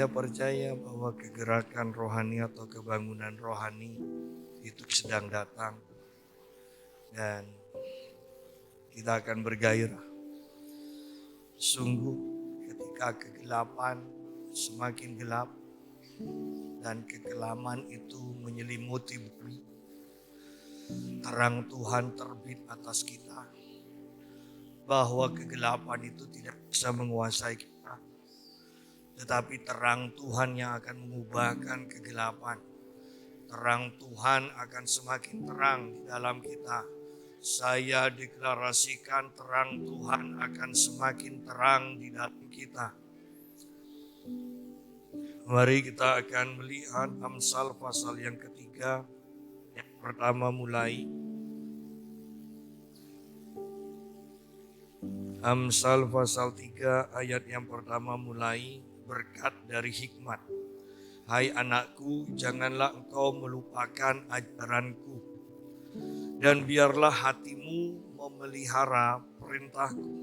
Saya percaya bahwa kegerakan rohani atau kebangunan rohani itu sedang datang dan kita akan bergairah. Sungguh ketika kegelapan semakin gelap dan kekelaman itu menyelimuti bumi, terang Tuhan terbit atas kita, bahwa kegelapan itu tidak bisa menguasai kita, tetapi terang Tuhan yang akan mengubahkan kegelapan. Terang Tuhan akan semakin terang di dalam kita. Saya deklarasikan terang Tuhan akan semakin terang di dalam kita. Mari kita akan melihat Amsal pasal yang ketiga. Yang pertama mulai. Amsal pasal 3 ayat yang pertama mulai. Berkat dari hikmat. Hai anakku, janganlah engkau melupakan ajaranku, dan biarlah hatimu memelihara perintahku.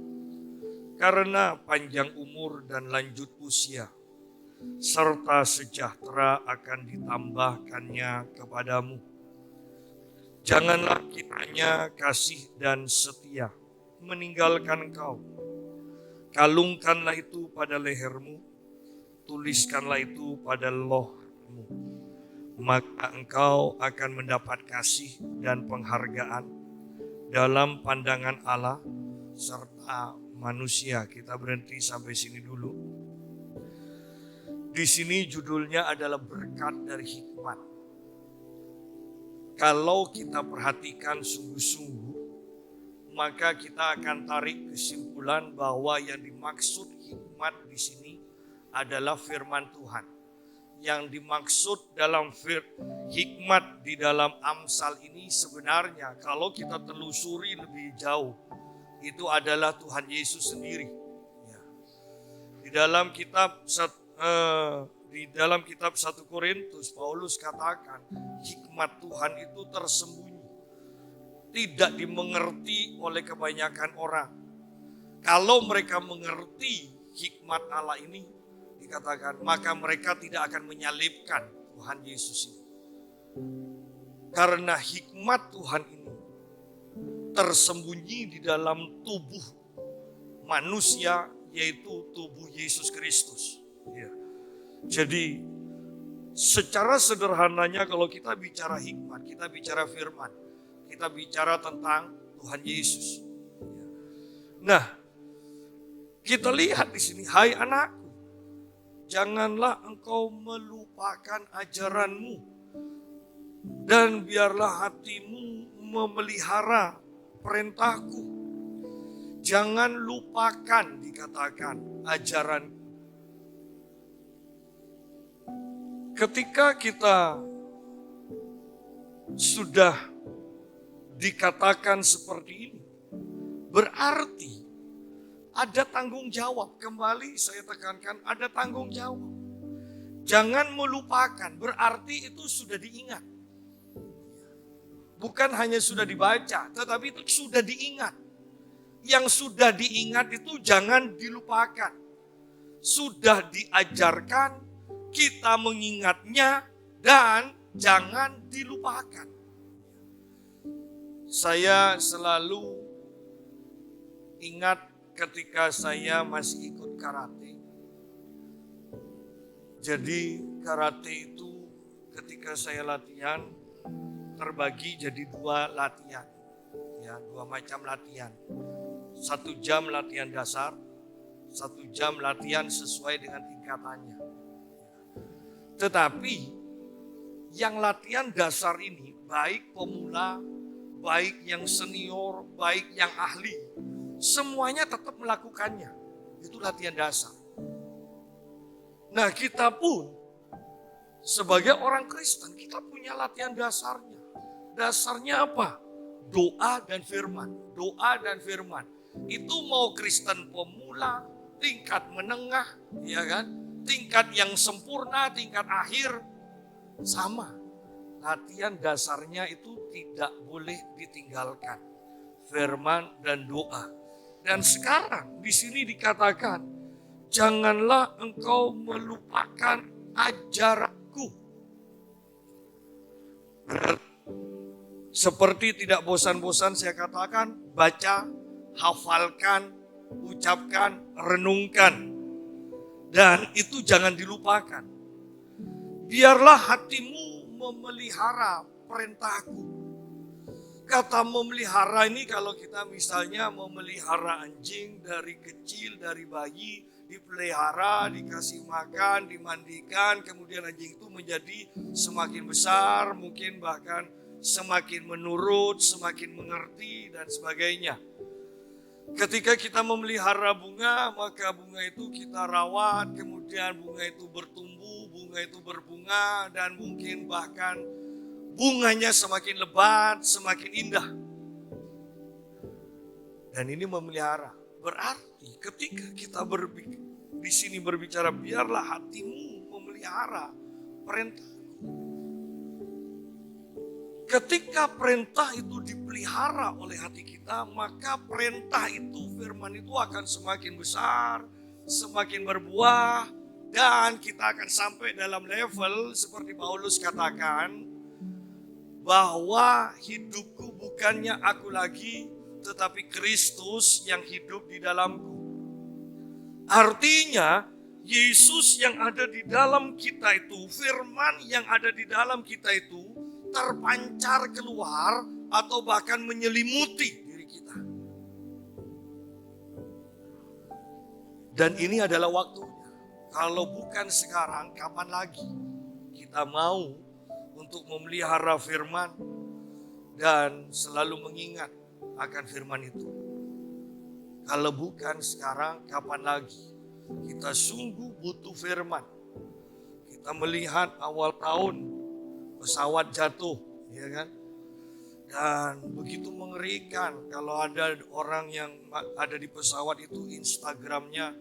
Karena panjang umur dan lanjut usia, serta sejahtera akan ditambahkannya kepadamu. Janganlah kiranya kasih dan setia meninggalkan engkau. Kalungkanlah itu pada lehermu, tuliskanlah itu pada lohmu, maka engkau akan mendapat kasih dan penghargaan dalam pandangan Allah serta manusia. Kita berhenti sampai sini dulu. Di sini judulnya adalah berkat dari hikmat. Kalau kita perhatikan sungguh-sungguh, maka kita akan tarik kesimpulan bahwa yang dimaksud hikmat di sini adalah firman Tuhan. Yang dimaksud dalam hikmat di dalam Amsal ini sebenarnya kalau kita telusuri lebih jauh, itu adalah Tuhan Yesus sendiri. Ya. Di dalam kitab 1 Korintus, Paulus katakan hikmat Tuhan itu tersembunyi, tidak dimengerti oleh kebanyakan orang. Kalau mereka mengerti hikmat Allah ini, dikatakan, maka mereka tidak akan menyalibkan Tuhan Yesus ini. Karena hikmat Tuhan ini tersembunyi di dalam tubuh manusia, yaitu tubuh Yesus Kristus. Ya. Jadi secara sederhananya kalau kita bicara hikmat, kita bicara firman, kita bicara tentang Tuhan Yesus. Nah, kita lihat di sini, hai anakku, janganlah engkau melupakan ajaranmu, dan biarlah hatimu memelihara perintahku. Jangan lupakan, dikatakan, ajaran. Ketika kita sudah dikatakan seperti ini, berarti ada tanggung jawab. Kembali saya tekankan, ada tanggung jawab. Jangan melupakan, berarti itu sudah diingat. Bukan hanya sudah dibaca, tetapi itu sudah diingat. Yang sudah diingat itu jangan dilupakan. Sudah diajarkan, kita mengingatnya, dan jangan dilupakan. Saya selalu ingat ketika saya masih ikut karate. Jadi karate itu ketika saya latihan terbagi jadi 2 latihan. Ya, 2 macam latihan. 1 jam latihan dasar, 1 jam latihan sesuai dengan tingkatannya. Tetapi yang latihan dasar ini, baik pemula, baik yang senior, baik yang ahli, semuanya tetap melakukannya. Itu latihan dasar. Nah, kita pun sebagai orang Kristen, kita punya latihan dasarnya. Dasarnya apa? Doa dan firman. Doa dan firman. Itu mau Kristen pemula, tingkat menengah, ya kan? Tingkat yang sempurna, tingkat akhir, sama. Latihan dasarnya itu tidak boleh ditinggalkan. Firman dan doa. Dan sekarang di sini dikatakan, janganlah engkau melupakan ajaranku. Seperti tidak bosan-bosan saya katakan, baca, hafalkan, ucapkan, renungkan. Dan itu jangan dilupakan. Biarlah hatimu memelihara perintahku. Kata memelihara ini kalau kita misalnya memelihara anjing dari kecil, dari bayi, dipelihara, dikasih makan, dimandikan, kemudian anjing itu menjadi semakin besar, mungkin bahkan semakin menurut, semakin mengerti, dan sebagainya. Ketika kita memelihara bunga, maka bunga itu kita rawat, kemudian bunga itu bertumbuh, bunga itu berbunga, dan mungkin bahkan bunganya semakin lebat, semakin indah. Dan ini memelihara. Berarti ketika kita di sini berbicara, biarlah hatimu memelihara perintah. Ketika perintah itu dipelihara oleh hati kita, maka perintah itu, firman itu akan semakin besar, semakin berbuah, dan kita akan sampai dalam level seperti Paulus katakan, bahwa hidupku bukannya aku lagi, tetapi Kristus yang hidup di dalamku. Artinya, Yesus yang ada di dalam kita itu, firman yang ada di dalam kita itu, terpancar keluar atau bahkan menyelimuti diri kita. Dan ini adalah waktunya. Kalau bukan sekarang, kapan lagi kita mau untuk memelihara firman dan selalu mengingat akan firman itu? Kalau bukan sekarang, kapan lagi? Kita sungguh butuh firman. Kita melihat awal tahun pesawat jatuh, ya kan? Dan begitu mengerikan kalau ada orang yang ada di pesawat itu, Instagramnya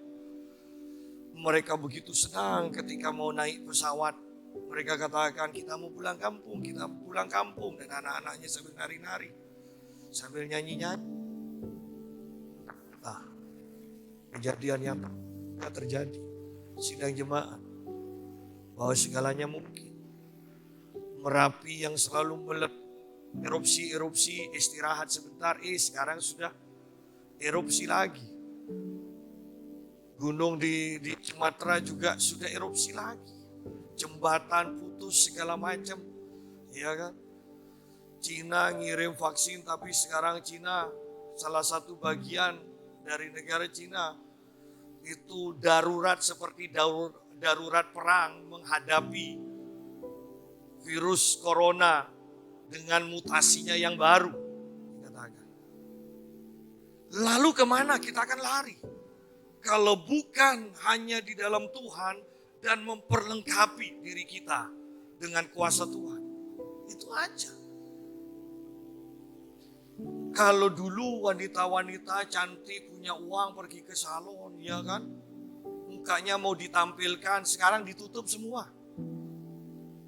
mereka begitu senang ketika mau naik pesawat. Mereka katakan kita mau pulang kampung, kita mau pulang kampung. Dan anak-anaknya sambil nari-nari, sambil nyanyi-nyanyi. Nah, kejadian yang terjadi, sidang jemaat, bahwa segalanya mungkin. Merapi yang selalu erupsi, istirahat sebentar, sekarang sudah erupsi lagi. Gunung di Sumatera juga sudah erupsi lagi. Jembatan putus segala macam, ya kan? Cina ngirim vaksin, tapi sekarang Cina, salah satu bagian dari negara Cina itu darurat seperti darurat perang menghadapi virus corona dengan mutasinya yang baru. Lalu kemana kita akan lari? Kalau bukan hanya di dalam Tuhan dan memperlengkapi diri kita dengan kuasa Tuhan. Itu aja. Kalau dulu wanita-wanita cantik punya uang pergi ke salon, ya kan? Mukanya mau ditampilkan, sekarang ditutup semua.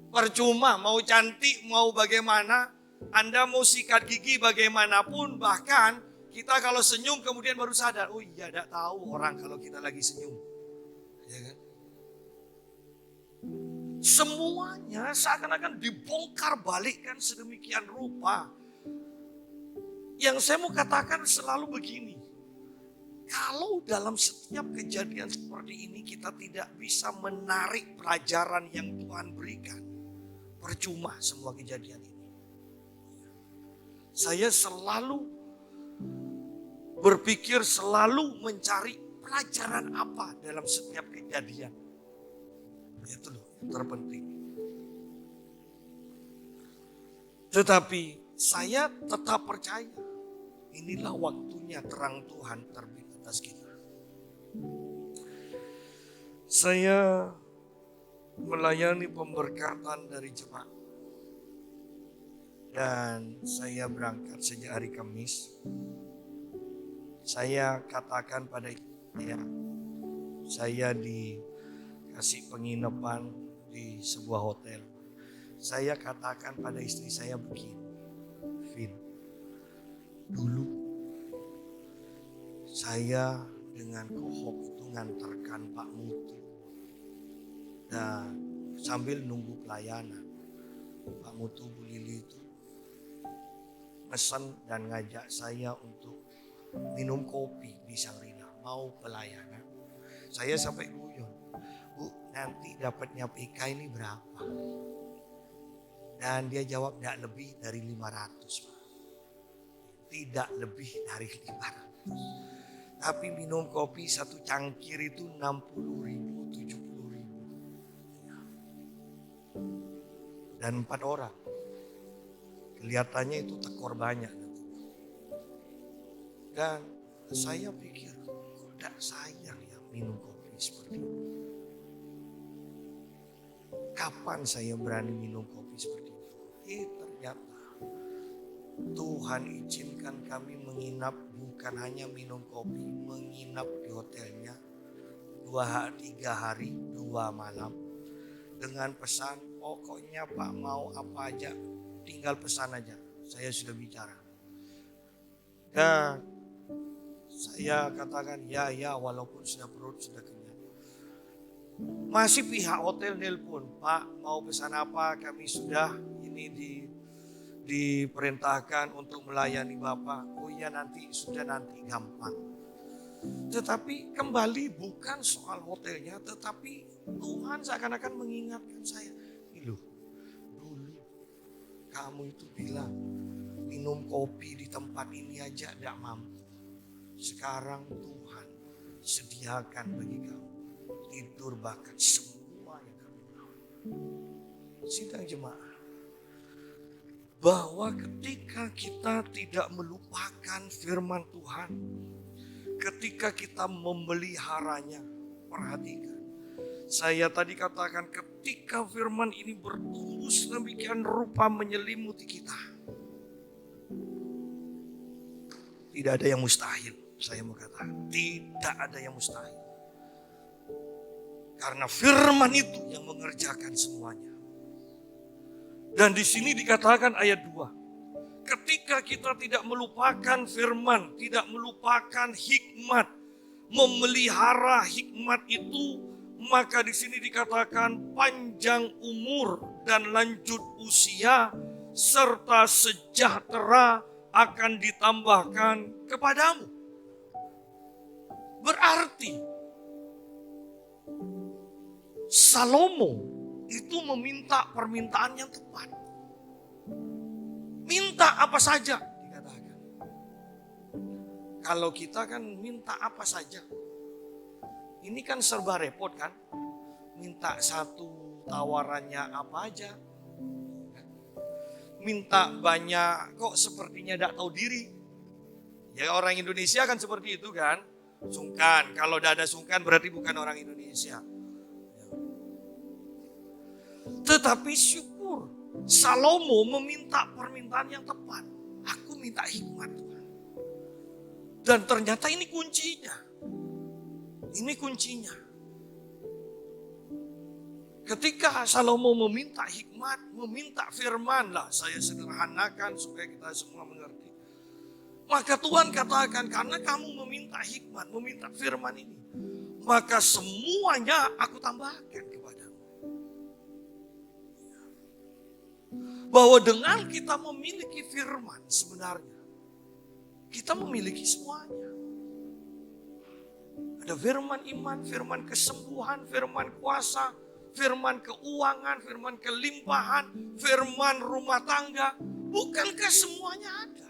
Percuma, mau cantik, mau bagaimana, Anda mau sikat gigi bagaimanapun, bahkan kita kalau senyum kemudian baru sadar, oh iya, tidak tahu orang kalau kita lagi senyum. Ya kan? Semuanya seakan-akan dibongkar balikkan sedemikian rupa. Yang saya mau katakan selalu begini, kalau dalam setiap kejadian seperti ini kita tidak bisa menarik pelajaran yang Tuhan berikan, percuma semua kejadian ini. Saya selalu berpikir, selalu mencari pelajaran apa dalam setiap kejadian. Itu loh yang terpenting. Tetapi saya tetap percaya, inilah waktunya terang Tuhan terbit atas kita. Saya melayani pemberkatan dari jemaat. Dan saya berangkat sejak hari Kamis. Saya katakan pada saya dikasih penginapan di sebuah hotel. Saya katakan pada istri saya begini, Vin, dulu saya dengan Kohok itu mengantarkan Pak Mutu. Dan sambil nunggu pelayanan, Pak Mutu Bu Lili itu pesan dan ngajak saya untuk minum kopi di Shangri-La, mau pelayanan. Saya sampai guyon, Bu, nanti dapatnya PK ini berapa? Dan dia jawab tidak lebih dari 500, Pak. Tidak lebih dari 500. Tapi minum kopi satu cangkir itu 60.000, 70.000. Dan 4 orang. Kelihatannya itu tekor banyak. Dan saya pikir, kok tidak sayang ya minum kopi seperti itu. Kapan saya berani minum kopi seperti itu? Ternyata Tuhan izinkan kami menginap, bukan hanya minum kopi, menginap di hotelnya 3 hari 2 malam. Dengan pesan, pokoknya Pak mau apa aja, tinggal pesan aja. Saya sudah bicara. Dan saya katakan ya walaupun perut sudah kenyang. Masih pihak hotel nelpon, Pak mau pesan apa, kami sudah ini diperintahkan untuk melayani Bapak. Oh iya nanti gampang. Tetapi kembali bukan soal hotelnya, tetapi Tuhan seakan-akan mengingatkan saya. Dulu kamu itu bilang minum kopi di tempat ini aja tidak mampu. Sekarang Tuhan sediakan bagi kamu tidur bahkan semua yang kamu mau. Sidang jemaah, bahwa ketika kita tidak melupakan firman Tuhan, ketika kita memeliharanya, perhatikan. Saya tadi katakan ketika firman ini bertumbuh sedemikian rupa menyelimuti kita, tidak ada yang mustahil. Saya mau katakan tidak ada yang mustahil. Karena firman itu yang mengerjakan semuanya. Dan di sini dikatakan ayat 2. Ketika kita tidak melupakan firman, tidak melupakan hikmat, memelihara hikmat itu, maka di sini dikatakan panjang umur dan lanjut usia serta sejahtera akan ditambahkan kepadamu. Berarti Salomo itu meminta permintaan yang tepat. Minta apa saja dikatakan. Kalau kita kan minta apa saja. Ini kan serba repot kan. Minta satu tawarannya apa aja. Minta banyak kok sepertinya tidak tahu diri. Ya orang Indonesia kan seperti itu kan. Sungkan, kalau tidak ada sungkan berarti bukan orang Indonesia. Tetapi syukur, Salomo meminta permintaan yang tepat. Aku minta hikmat Tuhan. Dan ternyata ini kuncinya. Ini kuncinya. Ketika Salomo meminta hikmat, meminta firman, lah saya sederhanakan supaya kita semua mengerti. Maka Tuhan katakan, karena kamu meminta hikmat, meminta firman ini, maka semuanya aku tambahkan kepadamu. Bahwa dengan kita memiliki firman sebenarnya, kita memiliki semuanya. Ada firman iman, firman kesembuhan, firman kuasa, firman keuangan, firman kelimpahan, firman rumah tangga. Bukankah semuanya ada?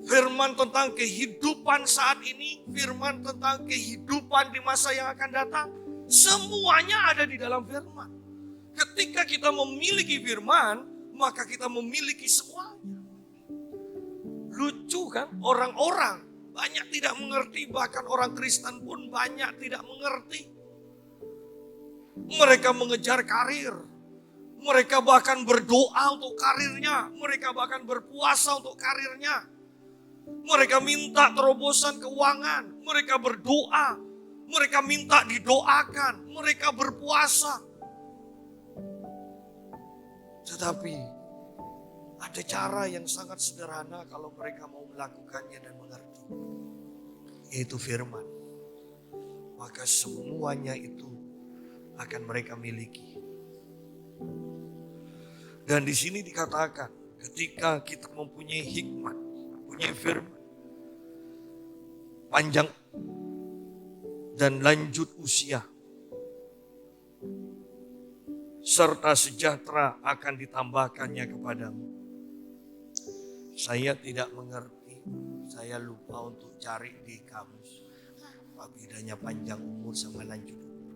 Firman tentang kehidupan saat ini, firman tentang kehidupan di masa yang akan datang, semuanya ada di dalam firman. Ketika kita memiliki firman, maka kita memiliki semuanya. Lucu kan? Orang-orang banyak tidak mengerti, bahkan orang Kristen pun banyak tidak mengerti. Mereka mengejar karir. Mereka bahkan berdoa untuk karirnya. Mereka bahkan berpuasa untuk karirnya. Mereka minta terobosan keuangan. Mereka berdoa. Mereka minta didoakan. Mereka berpuasa. Tetapi ada cara yang sangat sederhana kalau mereka mau melakukannya dan mengerti. yaitu firman. Maka semuanya itu akan mereka miliki. Dan di sini dikatakan, ketika kita mempunyai hikmat, mempunyai firman, panjang dan lanjut usia, serta sejahtera akan ditambahkannya kepadamu. Saya tidak mengerti, saya lupa untuk cari di kamus. Apa bedanya panjang umur sama lanjut umur?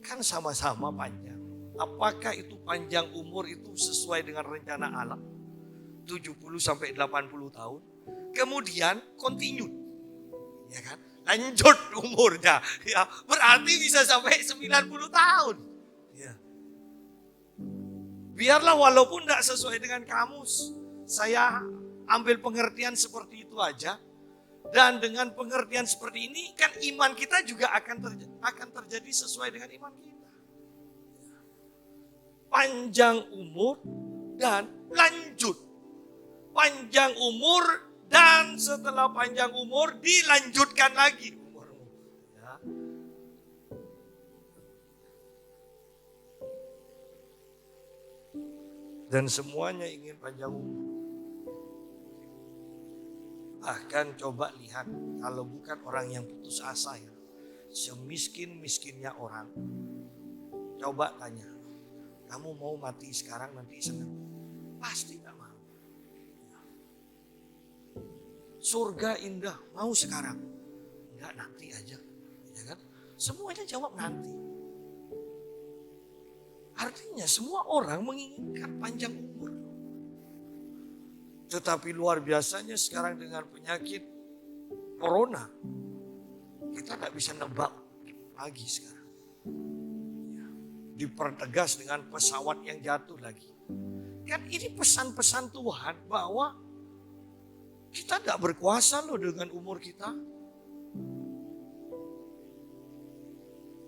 Kan sama-sama panjang. Apakah itu panjang umur itu sesuai dengan rencana Allah? 70 sampai 80 tahun. Kemudian continue. Ya kan? Lanjut umurnya. Ya, berarti bisa sampai 90 tahun. Ya. Biarlah walaupun tidak sesuai dengan kamus, saya ambil pengertian seperti itu aja. Dan dengan pengertian seperti ini kan iman kita juga akan terjadi sesuai dengan iman kita. Panjang umur dan lanjut. Panjang umur dan setelah panjang umur dilanjutkan lagi umurmu. Ya. Dan semuanya ingin panjang umur. Bahkan coba lihat, kalau bukan orang yang putus asa ya, semiskin-miskinnya orang, coba tanya, kamu mau mati sekarang nanti senang? Pasti gak mau. Surga indah, mau sekarang? Enggak, nanti aja. Ya kan? Semuanya jawab nanti. Artinya semua orang menginginkan panjang umur. Tetapi luar biasanya sekarang dengan penyakit corona, kita tidak bisa nebak lagi sekarang. Ya, dipertegas dengan pesawat yang jatuh lagi. Kan ini pesan-pesan Tuhan bahwa kita tidak berkuasa loh dengan umur kita.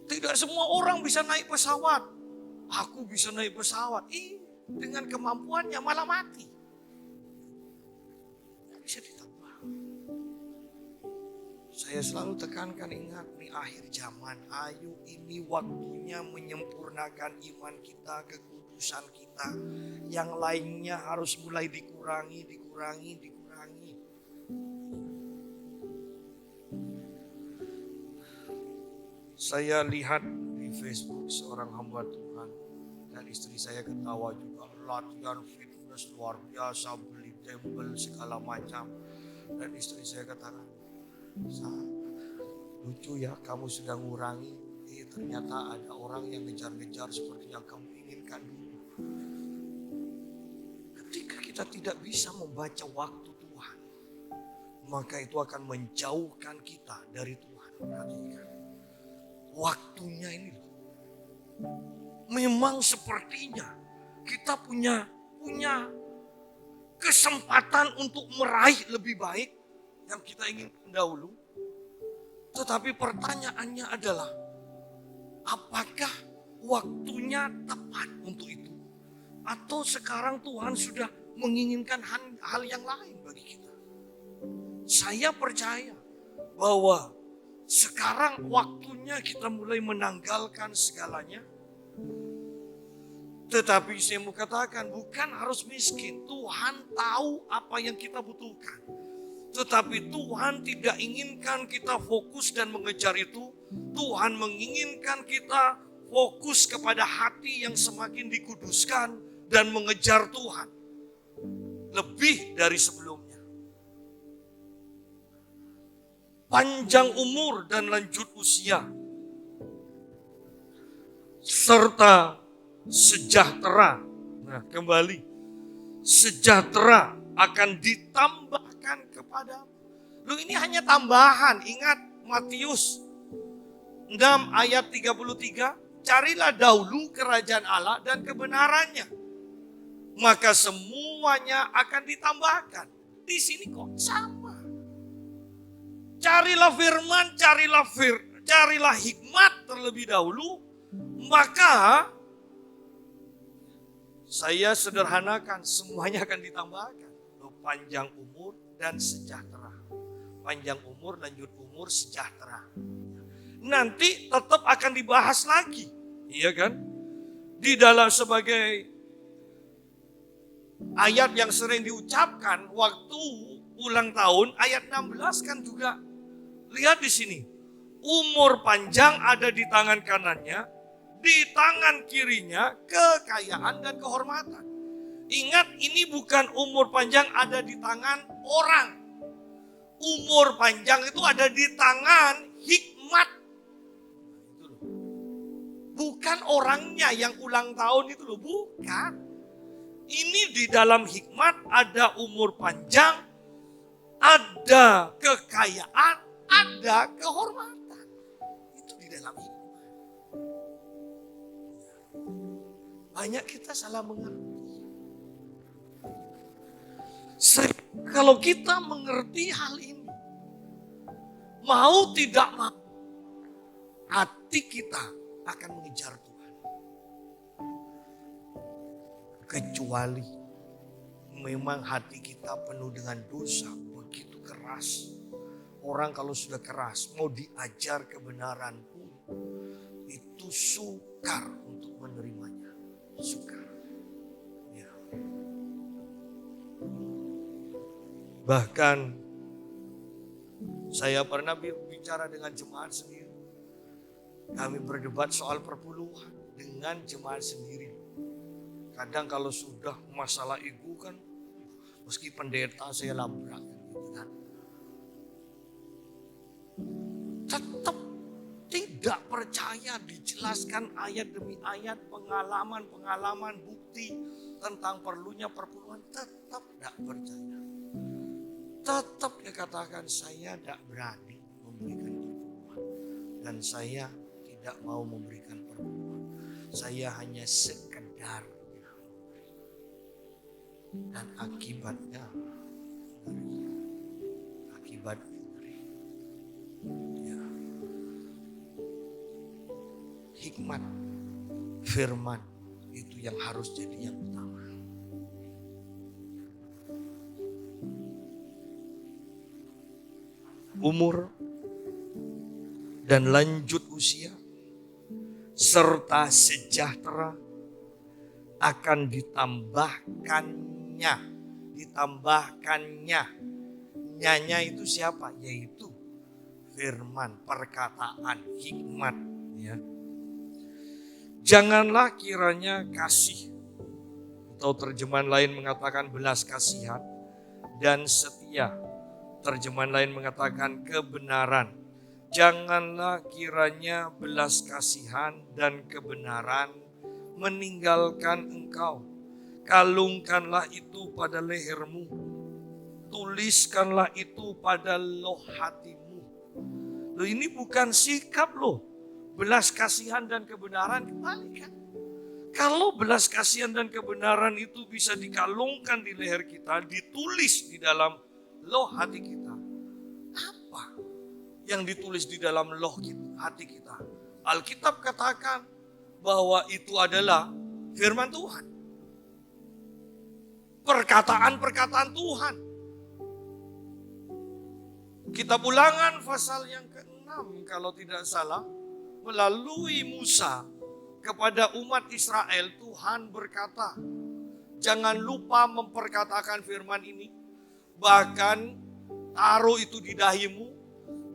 Tidak semua orang bisa naik pesawat. Aku bisa naik pesawat. Dengan kemampuannya malah mati. Bisa ditambah. Saya selalu tekankan, ingat nih akhir zaman. Ayo ini waktunya menyempurnakan iman kita, kekudusan kita. Yang lainnya harus mulai dikurangi. Saya lihat di Facebook seorang hamba Tuhan dan istri saya ketawa juga, latihan fitness luar biasa, beli dumbbell segala macam. Dan istri saya katakan, lucu ya kamu sudah ngurangi, ternyata ada orang yang ngejar-ngejar seperti yang kamu inginkan dulu. Ketika kita tidak bisa membaca waktu Tuhan, maka itu akan menjauhkan kita dari Tuhan. Perhatikan, waktunya ini memang sepertinya kita punya kesempatan untuk meraih lebih baik yang kita inginkan dahulu. Tetapi pertanyaannya adalah, apakah waktunya tepat untuk itu? Atau sekarang Tuhan sudah menginginkan hal yang lain bagi kita? Saya percaya bahwa sekarang waktunya kita mulai menanggalkan segalanya. Tetapi saya mau katakan, bukan harus miskin. Tuhan tahu apa yang kita butuhkan. Tetapi Tuhan tidak inginkan kita fokus dan mengejar itu. Tuhan menginginkan kita fokus kepada hati yang semakin dikuduskan dan mengejar Tuhan lebih dari sebelumnya. Panjang umur dan lanjut usia, serta sejahtera. Nah, kembali, sejahtera akan ditambahkan kepadamu. Loh, ini hanya tambahan. Ingat Matius 6 ayat 33, carilah dahulu kerajaan Allah dan kebenarannya, maka semuanya akan ditambahkan. Di sini kok sama. Carilah firman, carilah hikmat terlebih dahulu, maka saya sederhanakan, semuanya akan ditambahkan. Panjang umur dan sejahtera. panjang umur, lanjut umur, sejahtera. Nanti tetap akan dibahas lagi, iya kan? Di dalam sebagai ayat yang sering diucapkan waktu ulang tahun, ayat 16 kan juga. Lihat di sini, umur panjang ada di tangan kanannya, di tangan kirinya kekayaan dan kehormatan. Ingat, ini bukan umur panjang ada di tangan orang. Umur panjang itu ada di tangan hikmat. Bukan orangnya yang ulang tahun itu loh, bukan. Ini di dalam hikmat ada umur panjang, ada kekayaan, ada kehormatan. Itu di dalam hikmat. Banyak kita salah mengerti. Kalau kita mengerti hal ini, mau tidak mau, hati kita akan mengejar Tuhan. Kecuali memang hati kita penuh dengan dosa, begitu keras. Orang kalau sudah keras, mau diajar kebenaran pun, itu sukar untuk menerimanya. Sukar. Ya. Bahkan saya pernah bicara dengan jemaat sendiri. Kami berdebat soal perpuluhan dengan jemaat sendiri. Kadang kalau sudah masalah ego kan, meski pendeta saya labrak gitu kan. Tetap tidak percaya, dijelaskan ayat demi ayat, pengalaman-pengalaman, bukti tentang perlunya perpuluhan, tetap tidak percaya. Tetap dia katakan, saya tidak berani memberikan perpuluhan. Dan saya tidak mau memberikan perpuluhan. Saya hanya sekedar. Dan akibatnya ngeri. Ya. Hikmat, firman itu yang harus jadi yang utama. Umur dan lanjut usia serta sejahtera akan ditambahkannya. Nyanya itu siapa? Yaitu firman, perkataan, hikmat. Ya. Janganlah kiranya kasih, atau terjemahan lain mengatakan belas kasihan dan setia. Terjemahan lain mengatakan kebenaran. Janganlah kiranya belas kasihan dan kebenaran meninggalkan engkau. Kalungkanlah itu pada lehermu. Tuliskanlah itu pada loh hatimu. Loh, ini bukan sikap loh. Belas kasihan dan kebenaran, kembalikan. Kalau belas kasihan dan kebenaran itu bisa dikalungkan di leher kita, ditulis di dalam loh hati kita. Apa yang ditulis di dalam loh hati kita? Alkitab katakan bahwa itu adalah firman Tuhan. Perkataan-perkataan Tuhan. Kitab Ulangan pasal yang ke-6 kalau tidak salah, melalui Musa kepada umat Israel, Tuhan berkata, jangan lupa memperkatakan firman ini. Bahkan taruh itu di dahimu,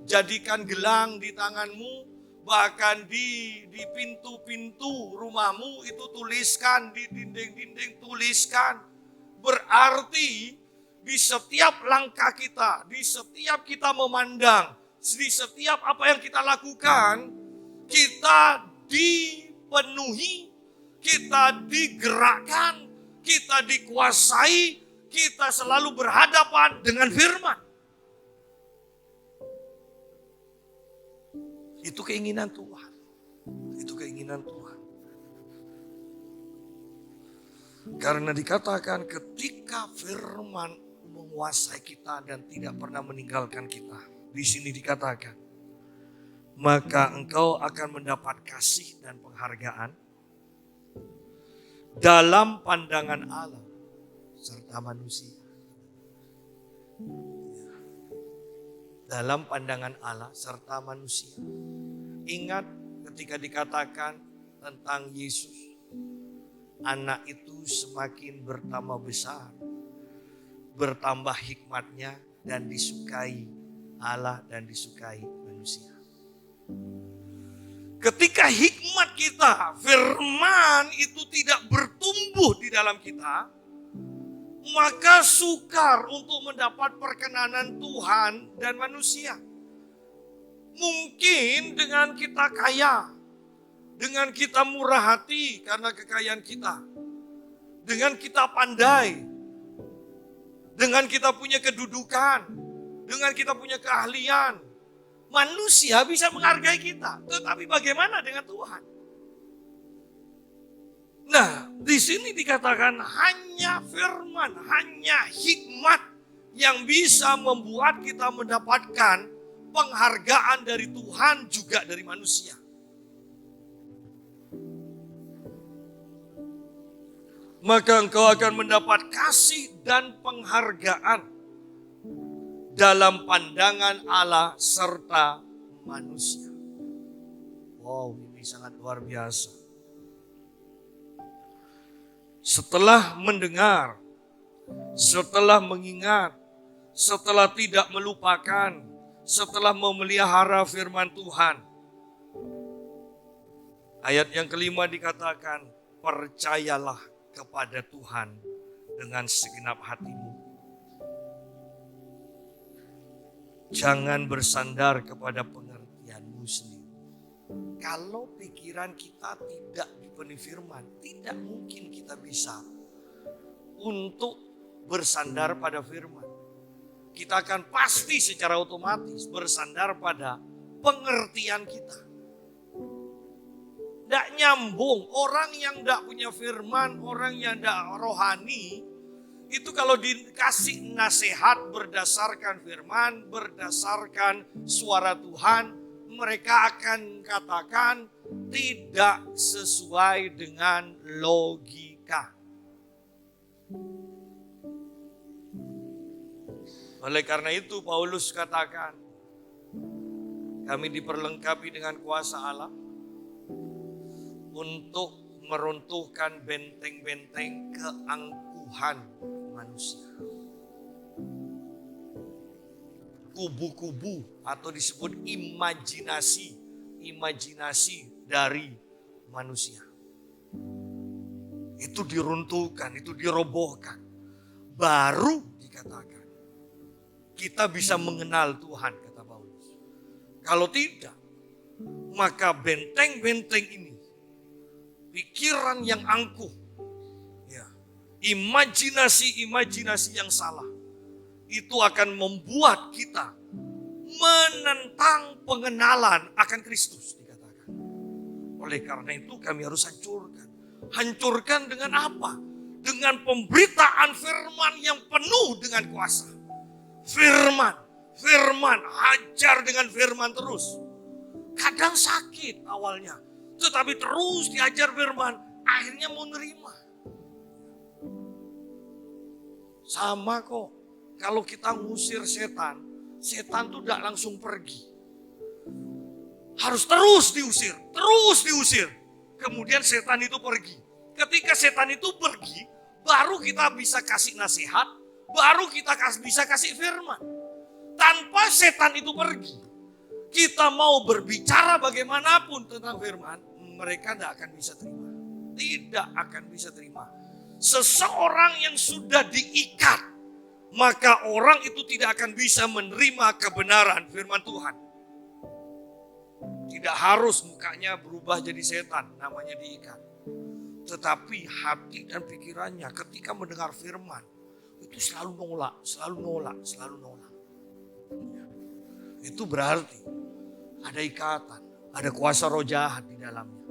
jadikan gelang di tanganmu, bahkan di pintu-pintu rumahmu itu tuliskan, di dinding-dinding tuliskan. Berarti di setiap langkah kita, di setiap kita memandang, di setiap apa yang kita lakukan, kita dipenuhi, kita digerakkan, kita dikuasai, kita selalu berhadapan dengan firman. Itu keinginan Tuhan. Itu keinginan Tuhan. Karena dikatakan ketika firman menguasai kita dan tidak pernah meninggalkan kita. Di sini dikatakan, maka engkau akan mendapat kasih dan penghargaan dalam pandangan Allah serta manusia. dalam pandangan Allah serta manusia. Ingat ketika dikatakan tentang Yesus, anak itu semakin bertambah besar, bertambah hikmatnya dan disukai Allah dan disukai manusia. Ketika hikmat kita, firman itu tidak bertumbuh di dalam kita, maka sukar untuk mendapat perkenanan Tuhan dan manusia. Mungkin dengan kita kaya, dengan kita murah hati karena kekayaan kita, dengan kita pandai, dengan kita punya kedudukan, dengan kita punya keahlian, manusia bisa menghargai kita. Tetapi bagaimana dengan Tuhan? Nah, di sini dikatakan hanya firman, hanya hikmat yang bisa membuat kita mendapatkan penghargaan dari Tuhan juga dari manusia. Maka engkau akan mendapat kasih dan penghargaan dalam pandangan Allah serta manusia. Wow, ini sangat luar biasa. Setelah mendengar, setelah mengingat, setelah tidak melupakan, setelah memelihara firman Tuhan. Ayat yang kelima dikatakan, percayalah kepada Tuhan dengan segenap hatimu. Jangan bersandar kepada pengertianmu sendiri. Kalau pikiran kita tidak dipenuhi firman, tidak mungkin kita bisa untuk bersandar pada firman. Kita akan pasti secara otomatis bersandar pada pengertian kita. Tidak nyambung. Orang yang tidak punya firman, orang yang tidak rohani, itu kalau dikasih nasihat berdasarkan firman, berdasarkan suara Tuhan, mereka akan katakan tidak sesuai dengan logika. Oleh karena itu Paulus katakan, kami diperlengkapi dengan kuasa Allah untuk meruntuhkan benteng-benteng keangkuhan manusia. Kubu-kubu atau disebut imajinasi dari manusia. Itu diruntuhkan, itu dirobohkan. Baru dikatakan kita bisa mengenal Tuhan, kata Paulus. Kalau tidak, maka benteng-benteng ini, pikiran yang angkuh, ya, imajinasi yang salah, itu akan membuat kita menentang pengenalan akan Kristus, dikatakan. Oleh karena itu kami harus hancurkan. Hancurkan dengan apa? Dengan pemberitaan firman yang penuh dengan kuasa. Firman, hajar dengan firman terus. Kadang sakit awalnya, tetapi terus diajar firman, akhirnya mau nerima. Sama kok, kalau kita ngusir setan tuh tidak langsung pergi. Harus terus diusir. Kemudian setan itu pergi. Ketika setan itu pergi, baru kita bisa kasih nasihat, baru kita bisa kasih firman. Tanpa setan itu pergi, kita mau berbicara bagaimanapun tentang firman, mereka tidak akan bisa terima. Tidak akan bisa terima. Seseorang yang sudah diikat, maka orang itu tidak akan bisa menerima kebenaran firman Tuhan. Tidak harus mukanya berubah jadi setan, namanya diikat. Tetapi hati dan pikirannya ketika mendengar firman, itu selalu nolak. Itu berarti ada ikatan, ada kuasa roh jahat di dalamnya.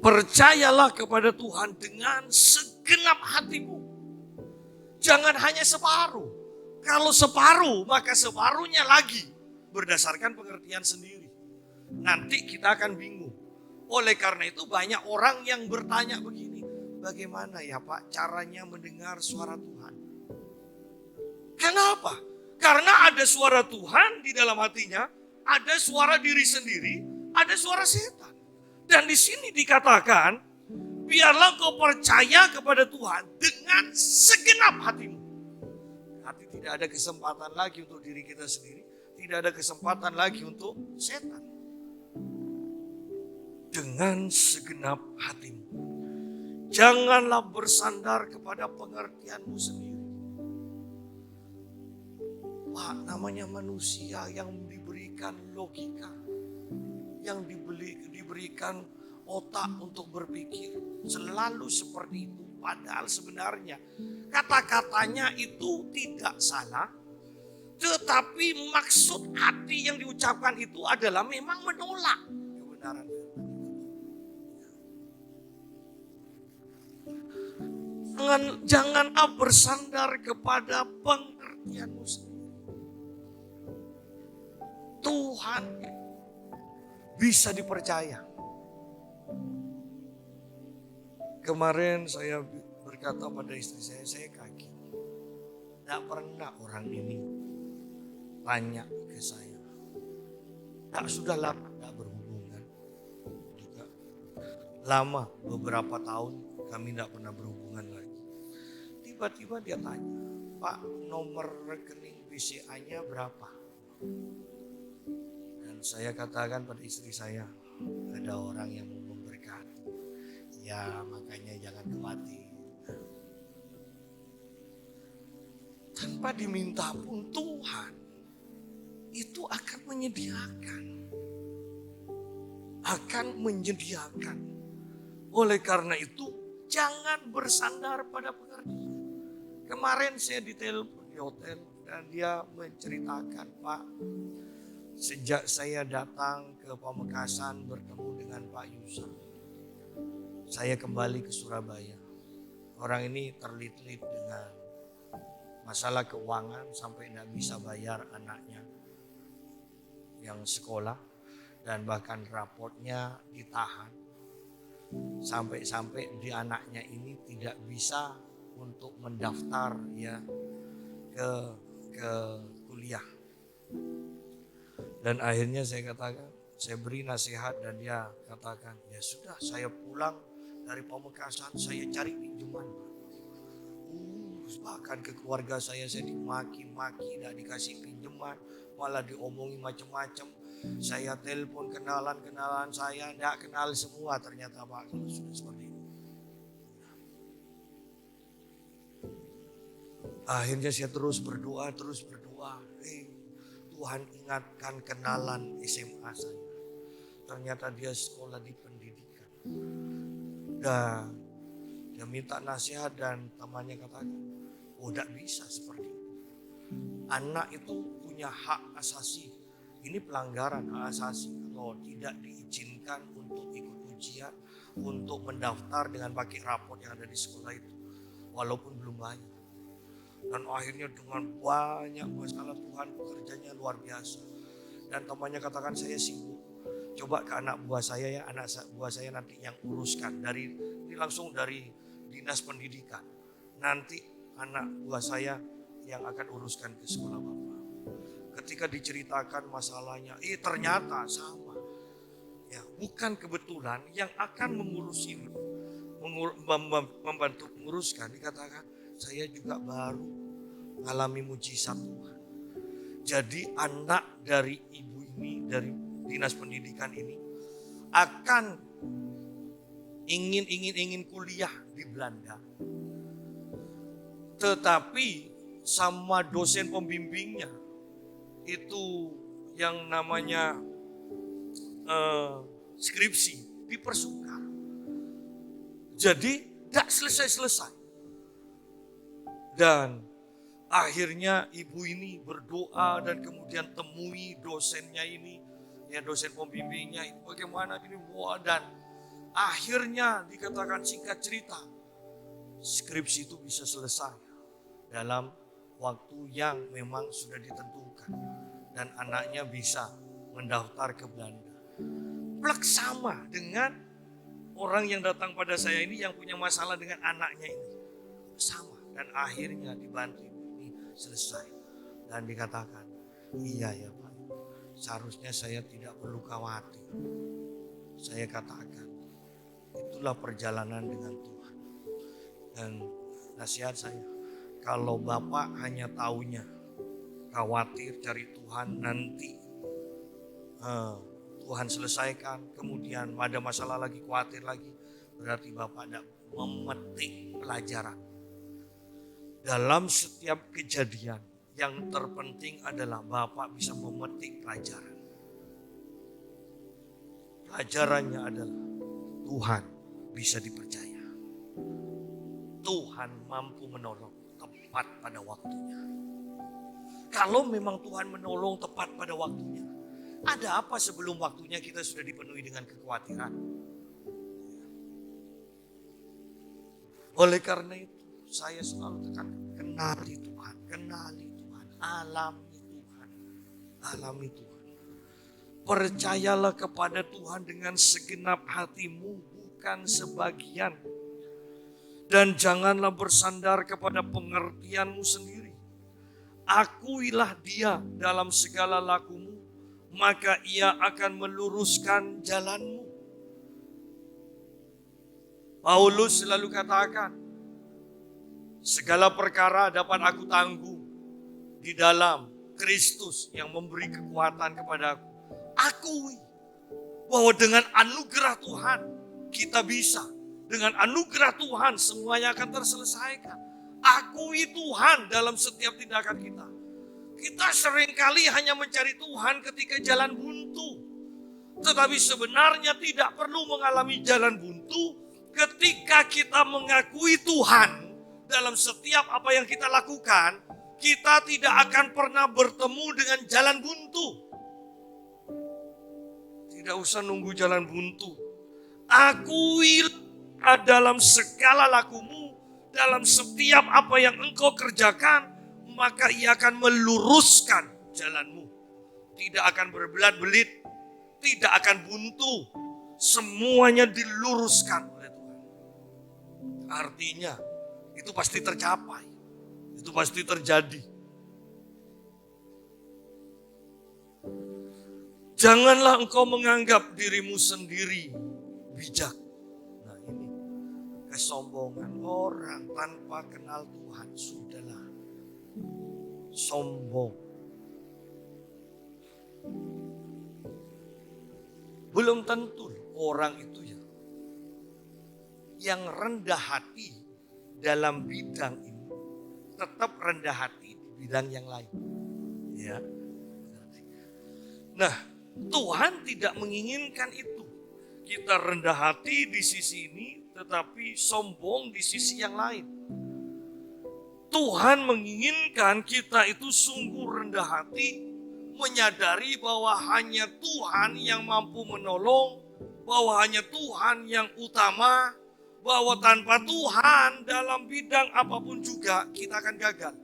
Percayalah kepada Tuhan dengan segenap hatimu. Jangan hanya separuh. Kalau separuh, maka separuhnya lagi berdasarkan pengertian sendiri. Nanti kita akan bingung. Oleh karena itu banyak orang yang bertanya begini, bagaimana ya Pak caranya mendengar suara Tuhan? Kenapa? Karena ada suara Tuhan di dalam hatinya, ada suara diri sendiri, ada suara setan. Dan di sini dikatakan, biarlah kau percaya kepada Tuhan dengan segenap hatimu. Hati tidak ada kesempatan lagi untuk diri kita sendiri, tidak ada kesempatan lagi untuk setan. Dengan segenap hatimu. Janganlah bersandar kepada pengertianmu sendiri. Pak, namanya manusia yang diberikan logika, yang diberikan otak untuk berpikir, selalu seperti itu. Padahal sebenarnya kata-katanya itu tidak salah, tetapi maksud hati yang diucapkan itu adalah memang menolak kebenaran. Jangan bersandar kepada pengertianmu sendiri. Tuhan bisa dipercaya. Kemarin saya berkata pada istri saya kaget. Tidak pernah orang ini tanya ke saya. Sudah lama tidak berhubungan. Juga lama, beberapa tahun kami tidak pernah berhubungan lagi. Tiba-tiba dia tanya, Pak, nomor rekening BCA-nya berapa? Dan saya katakan pada istri saya, ada orang yang mau memberkati. Ya, makanya jangan khawatir. Tanpa diminta pun Tuhan itu akan menyediakan. Oleh karena itu, jangan bersandar pada pengertian. Kemarin saya ditelepon di hotel dan dia menceritakan, Pak, sejak saya datang ke Pamekasan bertemu dengan Pak Yusa, saya kembali ke Surabaya. Orang ini terlilit dengan masalah keuangan sampai tidak bisa bayar anaknya yang sekolah dan bahkan rapotnya ditahan. Sampai-sampai di anaknya ini tidak bisa untuk mendaftar ya ke kuliah. Dan akhirnya saya katakan, saya beri nasihat dan dia katakan, ya sudah saya pulang dari Pamekasan, saya cari pinjaman. Bahkan ke keluarga saya dimaki-maki, tidak dikasih pinjaman, malah diomongi macam-macam. Saya telepon kenalan saya, tidak kenal semua ternyata Pak, kalau sudah seperti itu. Akhirnya saya terus berdoa. Tuhan ingatkan kenalan SMA saya. Ternyata dia sekolah di pendidikan. Dan dia minta nasihat dan temannya katakan, tidak bisa seperti itu. Anak itu punya hak asasi. Ini pelanggaran hak asasi. Kalau tidak diizinkan untuk ikut ujian, untuk mendaftar dengan pakai raport yang ada di sekolah itu. Walaupun belum banyak. Dan akhirnya dengan banyak masalah Tuhan pekerjanya luar biasa. Dan temannya katakan, saya sibuk. Coba ke anak buah saya ya, anak buah saya nanti yang uruskan. Ini langsung dari dinas pendidikan. Nanti anak buah saya yang akan uruskan ke sekolah Bapak. Ketika diceritakan masalahnya, ternyata sama. Ya, bukan kebetulan yang akan mengurus ini, membantu menguruskan, dikatakan, saya juga baru mengalami mujizat Tuhan. Jadi anak dari ibu ini, dari dinas pendidikan ini, akan ingin kuliah di Belanda. Tetapi sama dosen pembimbingnya, itu yang namanya skripsi, dipersukar. Jadi tidak selesai-selesai. Dan akhirnya ibu ini berdoa dan kemudian temui dosennya ini, ya dosen pembimbingnya ini, bagaimana ini dan akhirnya dikatakan singkat cerita, skripsi itu bisa selesai dalam waktu yang memang sudah ditentukan dan anaknya bisa mendaftar ke Belanda. Plek sama dengan orang yang datang pada saya ini yang punya masalah dengan anaknya ini. Sama. Dan akhirnya dibantu ini selesai. Dan dikatakan, iya ya Pak, seharusnya saya tidak perlu khawatir. Saya katakan, itulah perjalanan dengan Tuhan. Dan nasihat saya, kalau Bapak hanya taunya khawatir cari Tuhan, nanti Tuhan selesaikan, kemudian ada masalah lagi, khawatir lagi, berarti Bapak tidak memetik pelajaran. Dalam setiap kejadian, yang terpenting adalah Bapak bisa memetik pelajaran. Pelajarannya adalah Tuhan bisa dipercaya. Tuhan mampu menolong tepat pada waktunya. Kalau memang Tuhan menolong tepat pada waktunya, ada apa sebelum waktunya kita sudah dipenuhi dengan kekhawatiran? Oleh karena itu, saya selalu tekankan, kenali Tuhan, alami Tuhan, alami Tuhan. Percayalah kepada Tuhan dengan segenap hatimu, bukan sebagian. Dan janganlah bersandar kepada pengertianmu sendiri. Akuilah Dia dalam segala lakumu, maka Ia akan meluruskan jalanmu. Paulus selalu katakan, segala perkara dapat aku tanggung di dalam Kristus yang memberi kekuatan kepadaku. Akui bahwa dengan anugerah Tuhan kita bisa. Dengan anugerah Tuhan semuanya akan terselesaikan. Akui Tuhan dalam setiap tindakan kita. Kita seringkali hanya mencari Tuhan ketika jalan buntu. Tetapi sebenarnya tidak perlu mengalami jalan buntu ketika kita mengakui Tuhan dalam setiap apa yang kita lakukan. Kita tidak akan pernah bertemu dengan jalan buntu. Tidak usah nunggu jalan buntu. Akui dalam segala lakumu, dalam setiap apa yang engkau kerjakan, maka Ia akan meluruskan jalanmu. Tidak akan berbelat-belit, tidak akan buntu. Semuanya diluruskan oleh Tuhan. Artinya, itu pasti tercapai. Itu pasti terjadi. Janganlah engkau menganggap dirimu sendiri bijak. Nah ini kesombongan orang tanpa kenal Tuhan. Sudahlah. Sombong. Belum tentu orang itu ya yang rendah hati dalam bidang ini tetap rendah hati di bidang yang lain. Ya. Nah, Tuhan tidak menginginkan itu. Kita rendah hati di sisi ini, tetapi sombong di sisi yang lain. Tuhan menginginkan kita itu sungguh rendah hati, menyadari bahwa hanya Tuhan yang mampu menolong, bahwa hanya Tuhan yang utama, bahwa tanpa Tuhan dalam bidang apapun juga kita akan gagal.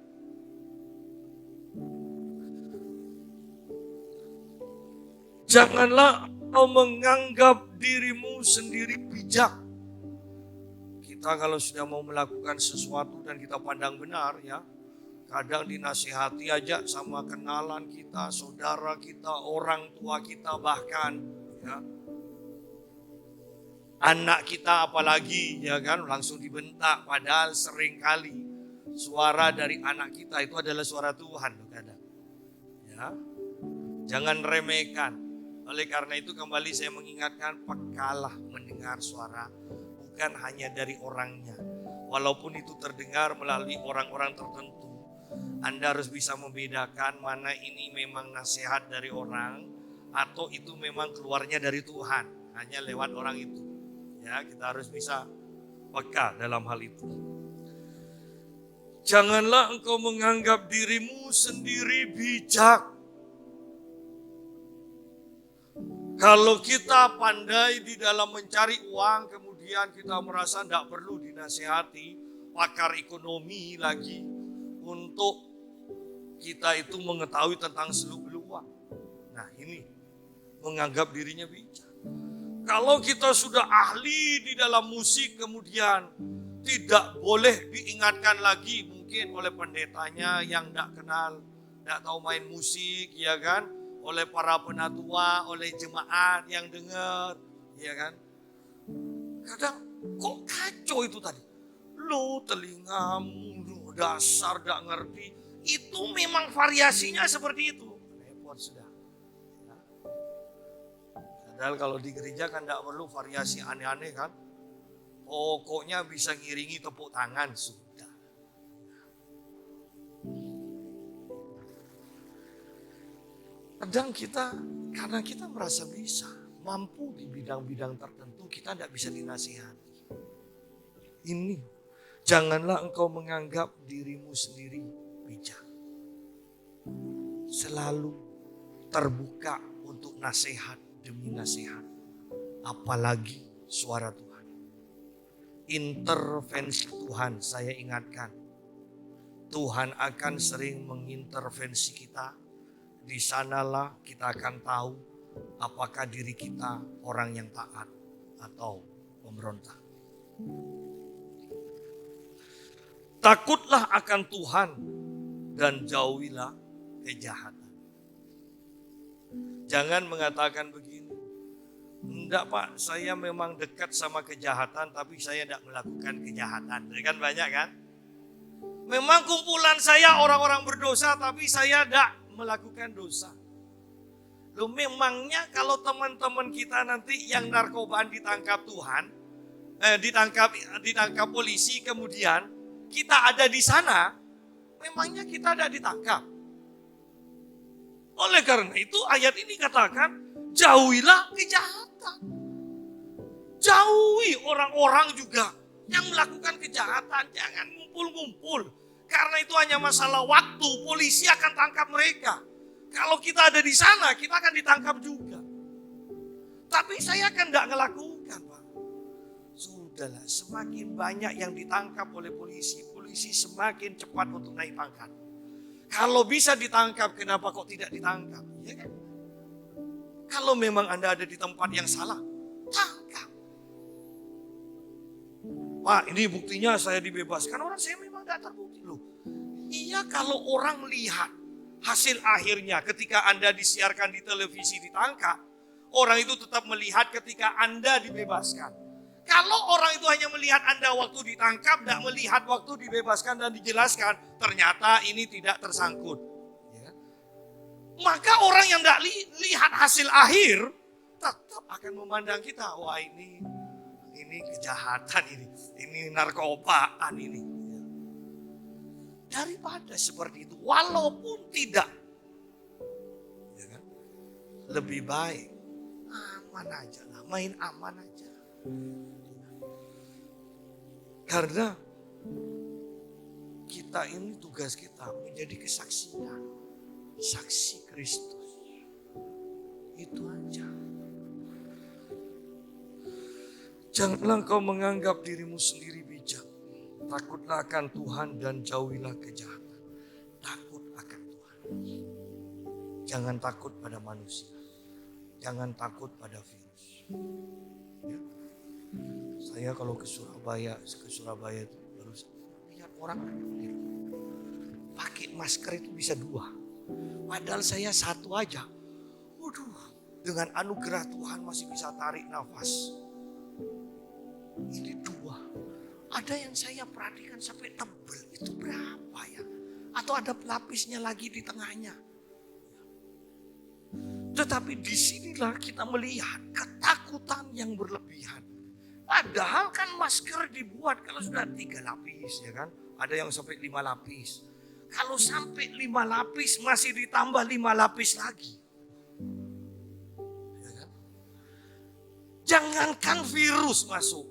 Janganlah kau menganggap dirimu sendiri bijak. Kita kalau sudah mau melakukan sesuatu dan kita pandang benar ya, kadang dinasihati aja sama kenalan kita, saudara kita, orang tua kita bahkan ya. Anak kita apalagi ya kan langsung dibentak, padahal seringkali suara dari anak kita itu adalah suara Tuhan kadang. Ya. Jangan remehkan. Oleh karena itu kembali saya mengingatkan, pekalah mendengar suara bukan hanya dari orangnya. Walaupun itu terdengar melalui orang-orang tertentu, Anda harus bisa membedakan mana ini memang nasihat dari orang atau itu memang keluarnya dari Tuhan, hanya lewat orang itu. Ya, kita harus bisa peka dalam hal itu. Janganlah engkau menganggap dirimu sendiri bijak. Kalau kita pandai di dalam mencari uang, kemudian kita merasa tidak perlu dinasihati pakar ekonomi lagi untuk kita itu mengetahui tentang seluk-beluk uang. Nah ini menganggap dirinya bijak. Kalau kita sudah ahli di dalam musik, kemudian tidak boleh diingatkan lagi, mungkin mungkin oleh pendetanya yang tidak kenal, tidak tahu main musik, ya kan? Oleh para penatua, oleh jemaat yang dengar, ya kan? Kadang kok kacau itu tadi. Lo telingamu, lo dasar tidak ngerti. Itu memang variasinya seperti itu. Repot sudah. Ya. Padahal kalau di gereja kan tidak perlu variasi aneh-aneh kan. Pokoknya bisa ngiringi tepuk tangan sudah. Kadang kita, karena kita merasa bisa, mampu di bidang-bidang tertentu, kita tidak bisa dinasihati. Ini, janganlah engkau menganggap dirimu sendiri bijak. Selalu terbuka untuk nasihat demi nasihat. Apalagi suara Tuhan. Intervensi Tuhan, saya ingatkan. Tuhan akan sering mengintervensi kita. Di sanalah kita akan tahu apakah diri kita orang yang taat atau pemberontak. Takutlah akan Tuhan dan jauhilah kejahatan. Jangan mengatakan begini. Enggak Pak, saya memang dekat sama kejahatan tapi saya tidak melakukan kejahatan. Kan banyak kan? Memang kumpulan saya orang-orang berdosa tapi saya tidak melakukan dosa. Loh memangnya kalau teman-teman kita nanti yang narkobaan ditangkap Tuhan, ditangkap polisi kemudian kita ada di sana, memangnya kita tidak ditangkap? Oleh karena itu ayat ini katakan, jauhilah kejahatan. Jauhi orang-orang juga yang melakukan kejahatan. Jangan ngumpul-ngumpul. Karena itu hanya masalah waktu. Polisi akan tangkap mereka. Kalau kita ada di sana, kita akan ditangkap juga. Tapi saya akan tidak ngelakukan, Pak. Sudahlah, semakin banyak yang ditangkap oleh polisi. Polisi semakin cepat untuk naik pangkat. Kalau bisa ditangkap, kenapa kok tidak ditangkap? Ya kan? Kalau memang Anda ada di tempat yang salah, tangkap. Pak, ini buktinya saya dibebaskan. Orang saya memang tidak terbukti loh. Iya, kalau orang lihat hasil akhirnya ketika Anda disiarkan di televisi ditangkap, orang itu tetap melihat ketika Anda dibebaskan. Kalau orang itu hanya melihat Anda waktu ditangkap, tidak melihat waktu dibebaskan dan dijelaskan, ternyata ini tidak tersangkut. Ya. Maka orang yang tidak lihat hasil akhir, tetap akan memandang kita, wah ini kejahatan ini narkobaan ini. Daripada seperti itu, walaupun tidak, ya kan? Lebih baik aman aja lah, main aman aja. Karena kita ini tugas kita menjadi kesaksian, saksi Kristus. Itu aja. Janganlah kau menganggap dirimu sendiri bijak. Takutlah akan Tuhan dan jauhilah kejahatan. Takut akan Tuhan. Jangan takut pada manusia. Jangan takut pada virus. Ya. Saya kalau ke Surabaya itu baru lihat orang pakai masker itu bisa 2. Padahal saya 1 aja. Waduh, dengan anugerah Tuhan masih bisa tarik nafas. Ini 2. Ada yang saya perhatikan sampai tebel. Itu berapa ya? Atau ada pelapisnya lagi di tengahnya. Tetapi disinilah kita melihat ketakutan yang berlebihan. Padahal kan masker dibuat kalau sudah 3 lapis, ya kan? Ada yang sampai 5 lapis. Kalau sampai 5 lapis masih ditambah 5 lapis lagi. Ya kan? Jangankan virus masuk.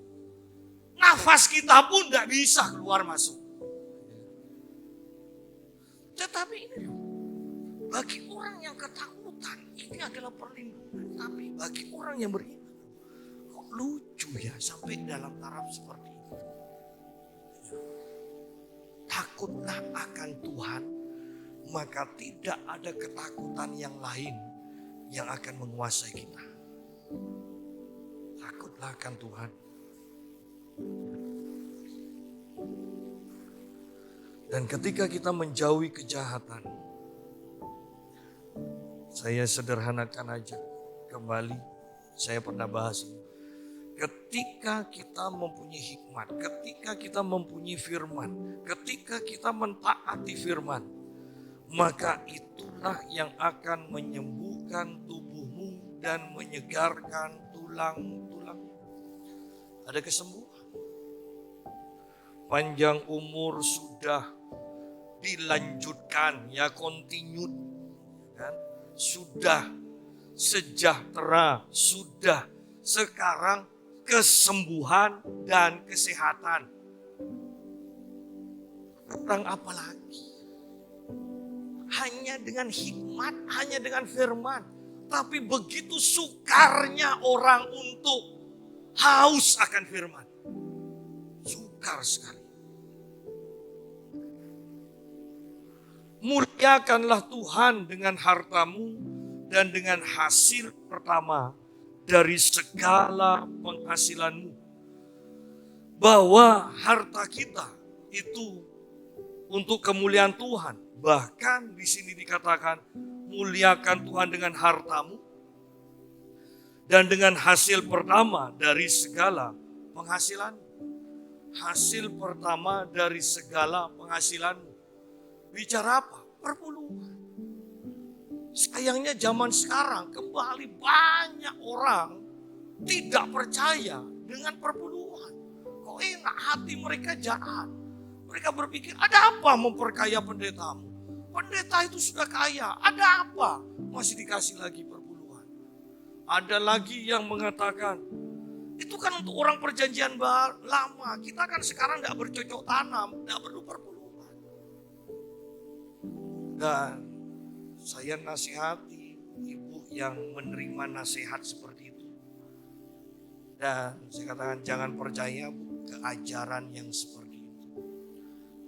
Nafas kita pun tidak bisa keluar masuk. Tetapi ini bagi orang yang ketakutan ini adalah perlindungan. Tapi bagi orang yang beriman, kok lucu ya sampai dalam taraf seperti itu. Takutlah akan Tuhan, maka tidak ada ketakutan yang lain yang akan menguasai kita. Takutlah akan Tuhan. Dan ketika kita menjauhi kejahatan, saya sederhanakan aja kembali, saya pernah bahas ini. Ketika kita mempunyai hikmat, ketika kita mempunyai firman, ketika kita mentaati firman, maka itulah yang akan menyembuhkan tubuhmu dan menyegarkan tulang-tulang. Ada kesembuhan. Panjang umur sudah dilanjutkan, ya continued, kan? Sudah sejahtera, sudah sekarang kesembuhan dan kesehatan. Kurang apa lagi? Hanya dengan hikmat, hanya dengan firman. Tapi begitu sukarnya orang untuk haus akan firman. Sukar sekali. Muliakanlah Tuhan dengan hartamu dan dengan hasil pertama dari segala penghasilanmu. Bahwa harta kita itu untuk kemuliaan Tuhan. Bahkan di sini dikatakan muliakan Tuhan dengan hartamu dan dengan hasil pertama dari segala penghasilanmu. Hasil pertama dari segala penghasilanmu. Bicara apa? Perpuluhan. Sayangnya zaman sekarang kembali banyak orang tidak percaya dengan perpuluhan. Kok enak, hati mereka jahat. Mereka berpikir ada apa memperkaya pendetamu? Pendeta itu sudah kaya, ada apa? Masih dikasih lagi perpuluhan. Ada lagi yang mengatakan, itu kan untuk orang perjanjian lama. Kita kan sekarang tidak bercocok tanam, tidak perlu perpuluhan. Dan saya nasihati ibu yang menerima nasihat seperti itu. Dan saya katakan jangan percaya ke ajaran yang seperti itu.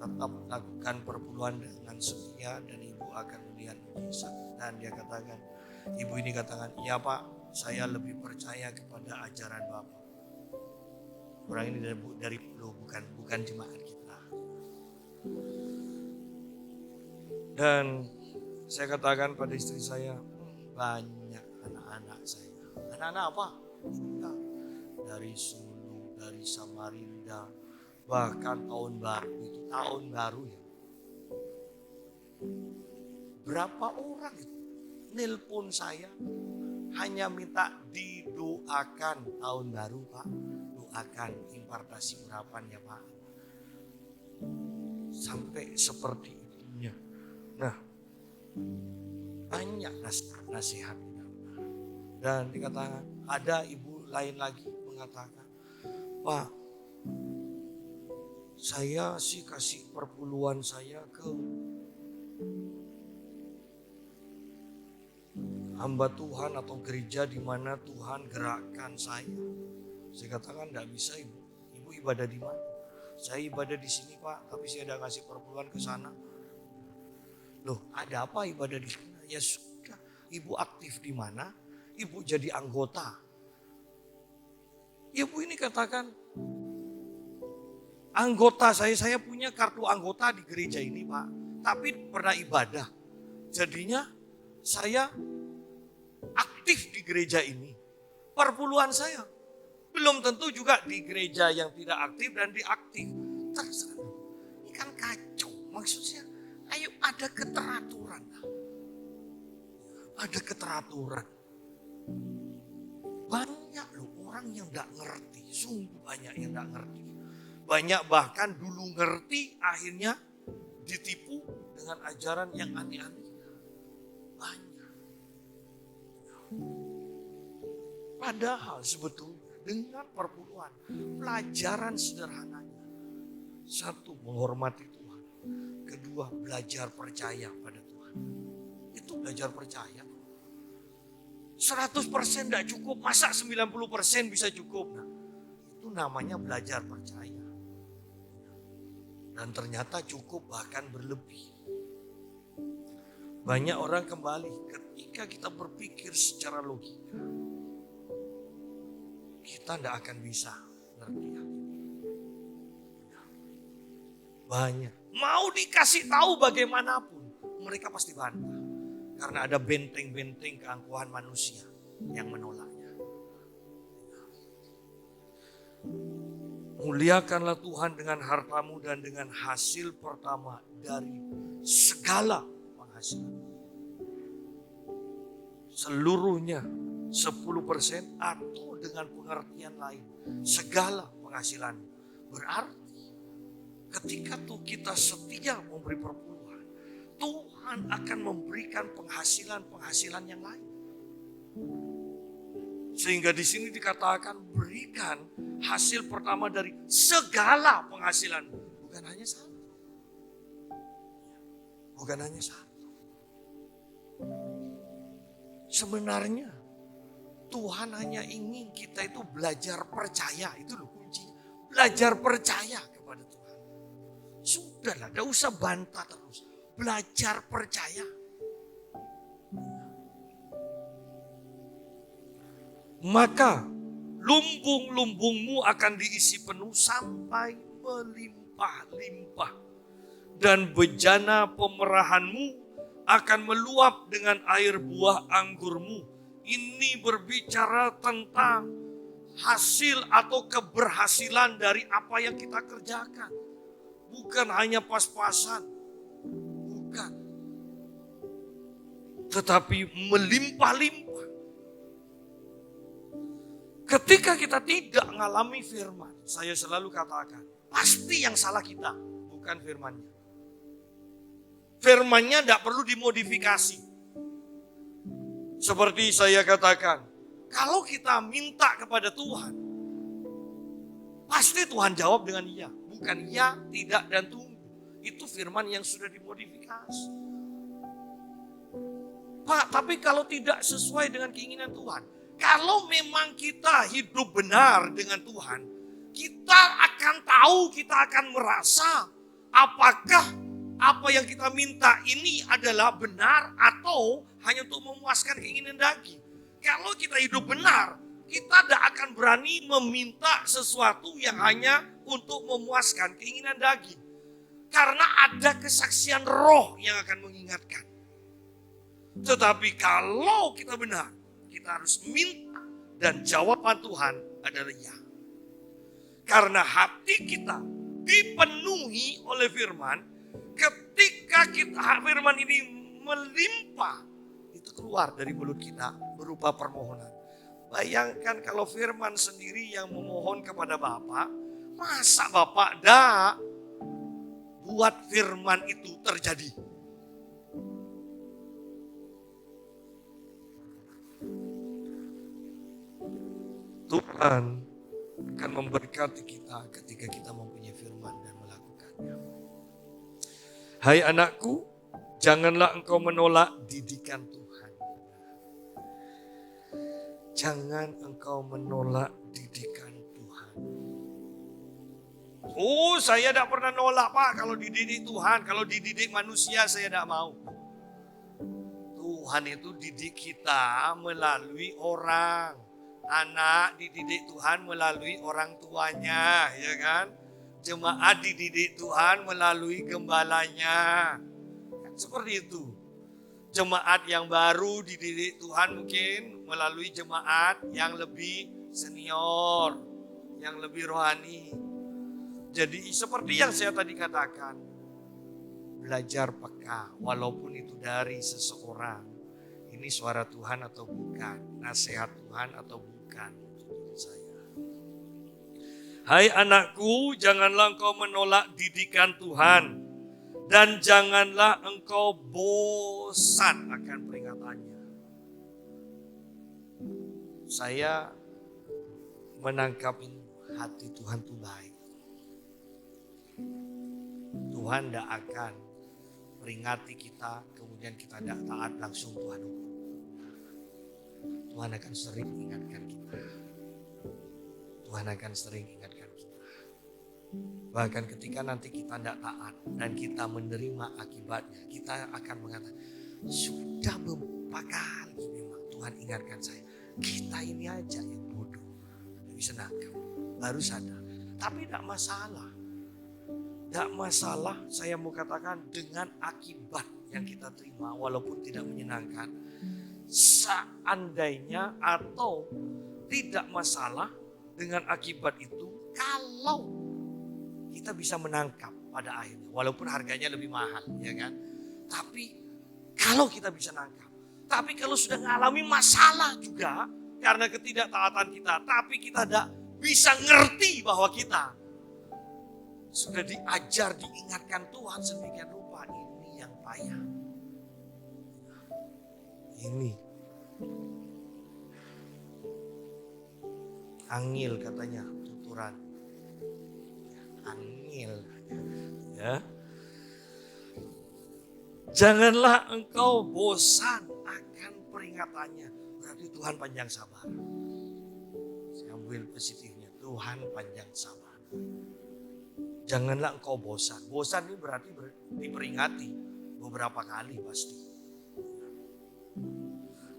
Tetap lakukan perpuluhan dengan setia dan ibu akan melihat mujizat. Dan dia katakan, ibu ini katakan, iya Pak, saya lebih percaya kepada ajaran Bapak. Orang ini dari bukan jemaat kita. Dan saya katakan pada istri saya, banyak anak-anak saya. Anak-anak apa? Sudah dari Sulu, dari Samarinda, bahkan tahun baru itu, tahun baru ya. Berapa orang itu nelpon saya hanya minta didoakan tahun baru Pak. Doakan impartasi urapan ya Pak. Sampai seperti itunya. Nah, banyak nasihat. Dan dikatakan ada ibu lain lagi mengatakan, Pak, saya sih kasih perpuluhan saya ke hamba Tuhan atau gereja di mana Tuhan gerakkan saya. Saya katakan enggak bisa ibu. Ibu ibadah di mana? Saya ibadah di sini Pak, tapi saya udah kasih perpuluhan ke sana. Loh, ada apa ibadah di sana? Ya sudah, ibu aktif di mana? Ibu jadi anggota. Ibu ini katakan, anggota saya punya kartu anggota di gereja ini Pak. Tapi pernah ibadah. Jadinya saya aktif di gereja ini. Perpuluhan saya belum tentu juga di gereja yang tidak aktif dan diaktif. Terserah. Ini kan kacau. Maksudnya, ayo ada keteraturan. Ada keteraturan. Banyak loh orang yang tidak ngerti. Sungguh banyak yang tidak ngerti. Banyak bahkan dulu ngerti akhirnya ditipu dengan ajaran yang aneh-aneh. Banyak. Padahal sebetulnya dengan perpuluhan, pelajaran sederhananya. Satu, menghormati Tuhan. Kedua, belajar percaya pada Tuhan. Itu belajar percaya. 100% tidak cukup, masa 90% bisa cukup? Nah, itu namanya belajar percaya. Dan ternyata cukup bahkan berlebih. Banyak orang kembali ketika kita berpikir secara logika. Kita tidak akan bisa ngerti hal ini. banyak. Mau dikasih tahu bagaimanapun, mereka pasti bantah. Karena ada benteng-benteng keangkuhan manusia yang menolaknya. Muliakanlah Tuhan dengan hartamu dan dengan hasil pertama dari segala penghasilan. Seluruhnya 10% atau dengan pengertian lain. Segala penghasilan. Berarti ketika kita setia memberi perpuluhan, Tuhan akan memberikan penghasilan yang lain. Sehingga di sini dikatakan berikan hasil pertama dari segala penghasilan. Bukan hanya satu. Bukan hanya satu. Sebenarnya Tuhan hanya ingin kita itu belajar percaya. Itu loh kuncinya. Belajar percaya kepada Tuhan. Sudahlah, tidak usah bantah terus. Belajar percaya. Maka lumbung-lumbungmu akan diisi penuh sampai melimpah-limpah. Dan bejana pemerahanmu akan meluap dengan air buah anggurmu. Ini berbicara tentang hasil atau keberhasilan dari apa yang kita kerjakan. Bukan hanya pas-pasan. Bukan. Tetapi melimpah-limpah. Ketika kita tidak mengalami firman, saya selalu katakan, pasti yang salah kita, bukan firmannya. Firmannya tidak perlu dimodifikasi. Seperti saya katakan, kalau kita minta kepada Tuhan, pasti Tuhan jawab dengan iya. Bukan iya, tidak, dan tunggu. Itu firman yang sudah dimodifikasi. Pak, tapi kalau tidak sesuai dengan keinginan Tuhan, kalau memang kita hidup benar dengan Tuhan, kita akan tahu, kita akan merasa apakah apa yang kita minta ini adalah benar atau hanya untuk memuaskan keinginan daging. Kalau kita hidup benar, kita tidak akan berani meminta sesuatu yang hanya untuk memuaskan keinginan daging. Karena ada kesaksian roh yang akan mengingatkan. Tetapi kalau kita benar, kita harus minta dan jawaban Tuhan adalah ya. Karena hati kita dipenuhi oleh firman, ketika firman ini melimpah, itu keluar dari mulut kita berupa permohonan. Bayangkan kalau firman sendiri yang memohon kepada Bapa, masa Bapa dah buat firman itu terjadi? Tuhan akan memberkati kita ketika kita mempunyai firman dan melakukannya. Hai anakku, janganlah engkau menolak didikan Tuhan. Jangan engkau menolak didikan Tuhan. Oh, saya tidak pernah nolak Pak kalau dididik Tuhan. Kalau dididik manusia saya tidak mau. Tuhan itu didik kita melalui orang. Anak dididik Tuhan melalui orang tuanya, ya kan? Jemaat dididik Tuhan melalui gembalanya. Kan seperti itu. Jemaat yang baru dididik Tuhan mungkin melalui jemaat yang lebih senior, yang lebih rohani. Jadi seperti yang saya tadi katakan, belajar peka walaupun itu dari seseorang. Ini suara Tuhan atau bukan, nasihat Tuhan atau bukan untuk saya. Hai anakku, janganlah engkau menolak didikan Tuhan dan janganlah engkau bosan akan peringatannya. Saya menangkap ini, hati Tuhan itu baik. Tuhan tidak akan peringati kita, kemudian kita tidak taat langsung Tuhan hukum. Tuhan akan sering ingatkan kita. Tuhan akan sering ingatkan kita. Bahkan ketika nanti kita tidak taat dan kita menerima akibatnya, kita akan mengatakan, sudah beberapa kali memang Tuhan ingatkan saya. Kita ini aja yang bodoh. Tidak bisa nangkap. Baru sadar. Tapi tidak masalah. Tidak masalah, saya mau katakan, dengan akibat yang kita terima walaupun tidak menyenangkan. Seandainya atau tidak masalah dengan akibat itu kalau kita bisa menangkap pada akhirnya. Walaupun harganya lebih mahal, ya kan? Tapi kalau kita bisa nangkap. Tapi kalau sudah mengalami masalah juga karena ketidaktaatan kita. Tapi kita tidak bisa ngerti bahwa kita sudah diajar, diingatkan Tuhan sedemikian rupa. Ini yang payah. Ini. Angil katanya, tuturan. Angil. Ya. Janganlah engkau bosan akan peringatannya. Berarti Tuhan panjang sabar. Saya ambil positifnya. Tuhan panjang sabar. Janganlah engkau bosan. Bosan ini berarti diperingati beberapa kali pasti.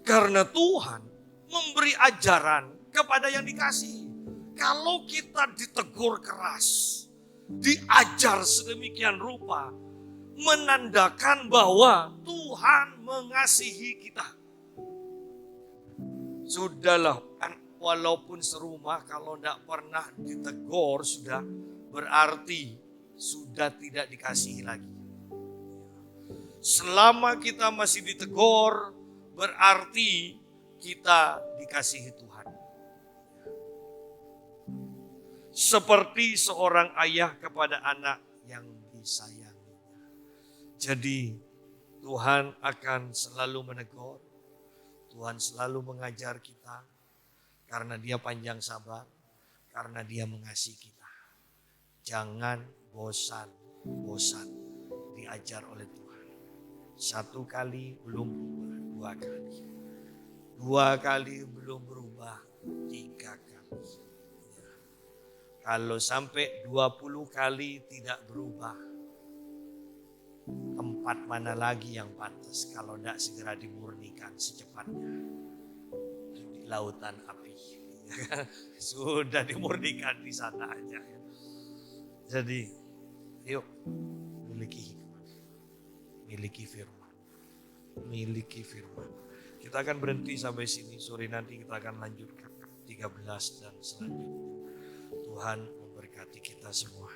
Karena Tuhan memberi ajaran kepada yang dikasihi. Kalau kita ditegur keras, diajar sedemikian rupa, menandakan bahwa Tuhan mengasihi kita. Sudahlah, walaupun serumah kalau tidak pernah ditegur sudah berarti sudah tidak dikasihi lagi. Selama kita masih ditegur berarti kita dikasihi Tuhan. Seperti seorang ayah kepada anak yang disayanginya. Jadi Tuhan akan selalu menegur. Tuhan selalu mengajar kita. Karena Dia panjang sabar. Karena Dia mengasihi kita. Jangan bosan diajar oleh Tuhan. 1 kali belum berubah, 2 kali. 2 kali belum berubah, 3 kali. Kalau sampai 20 kali tidak berubah, tempat mana lagi yang pantas kalau tidak segera dimurnikan secepatnya? Di lautan api. Sudah dimurnikan di sana aja. Jadi, yuk miliki hikmat. Miliki firman. Miliki firman. Kita akan berhenti sampai sini. Sore nanti kita akan lanjutkan 13 dan selanjutnya. Tuhan memberkati kita semua.